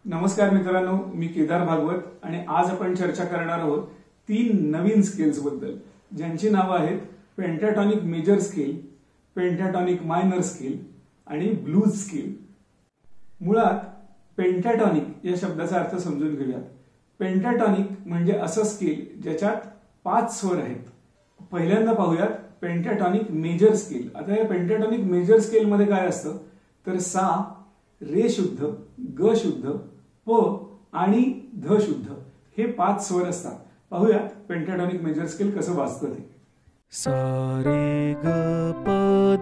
नमस्कार मित्रांनो, मी केदार भागवत आणि आज आपण चर्चा करणार आहोत 3 नवीन स्केल्स बद्दल, ज्यांची नावे आहेत पेंटाटॉनिक मेजर स्केल, पेंटाटॉनिक मायनर स्केल आणि ब्लूज स्केल। मुळात पेंटाटॉनिक या शब्दाचा अर्थ समजून घेऊयात। पेंटाटॉनिक म्हणजे असं स्केल ज्याच्यात 5 स्वर आहेत। पहिल्यांदा पाहूयात पेंटाटॉनिक मेजर स्केल। आता या पेंटाटॉनिक मेजर स्केल मध्ये काय असतं तर सा, रे शुद्ध, ग शुद्ध, प आणि ध शुद्ध हे 5 स्वर असतात। पाहूयात पेंटाटॉनिक मेजर स्केल कसं वाजतं ते। सा रे ग प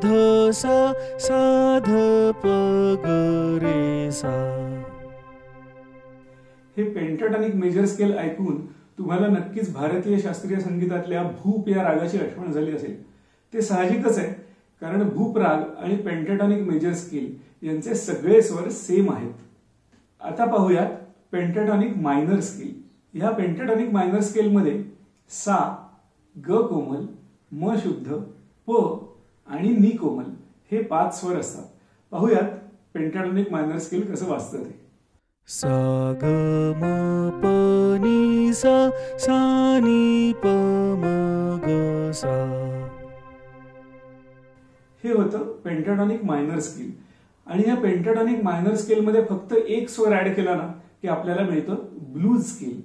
ध सा, सा ध प ग रे सा। हे पेंटाटॉनिक मेजर स्केल ऐकून तुम्हाला नक्कीच भारतीय शास्त्रीय संगीतातल्या भूप या रागाची आठवण झाली असेल। ते साहजिकच आहे, कारण भूप राग आणि पेंटाटॉनिक मेजर स्केल यांचे सगळे स्वर सेम आहेत। आता पाहूयात पेंटाटॉनिक मायनर स्केल। ह्या पेंटाटॉनिक मायनर स्केल मध्ये सा, ग कोमल, म शुद्ध, प आणि नी कोमल हे 5 स्वर असतात। पाहूयात पेंटाटॉनिक मायनर स्केल कसं वाजतं ते। सा ग म प नी सा, सा नी प म ग सा। हे होतं पेंटाटॉनिक मायनर स्केल। आणि या पेंटाटॉनिक मायनर स्केल मध्ये फक्त एक स्वर ऍड केला ना की आपल्याला मिळतं ब्लूज स्केल।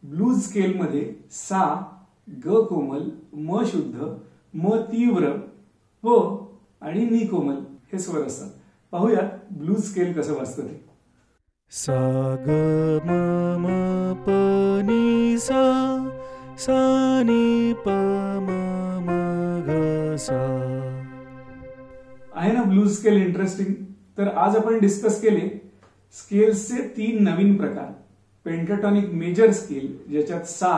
ब्लूज स्केल मध्ये सा, ग कोमल, म शुद्ध, म तीव्र, प आणि नी कोमल हे स्वर असतात। पाहूयात ब्लूज स्केल कसं वाजतं ते। सा ग म म प नी सा, सा नी प म म ग सा। आहे ना ब्लूज स्केल इंटरेस्टिंग? तर आज आपण डिस्कस केले स्केल्सचे 3 नवीन प्रकार। पेंटाटॉनिक मेजर स्केल ज्याच्यात सा,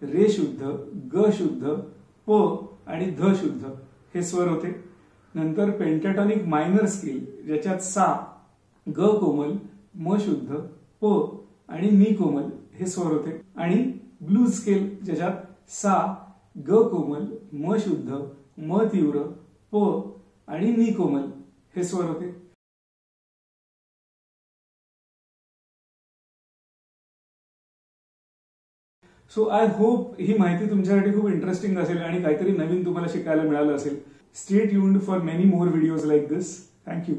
रे शुद्ध, ग शुद्ध, प आणि ध शुद्ध हे स्वर होते। नंतर पेंटाटॉनिक मायनर स्केल ज्याच्यात सा, ग कोमल, म शुद्ध, प आणि नी कोमल हे स्वर होते। आणि ब्लूज स्केल ज्याच्यात सा, ग कोमल, म शुद्ध, म तीव्र, प आणि नी कोमल हे स्वर होते। सो आय होप ही माहिती तुमच्यासाठी खूप इंटरेस्टिंग असेल आणि काहीतरी नवीन तुम्हाला शिकायला मिळालं असेल। Stay tuned for many more videos like this. Thank you.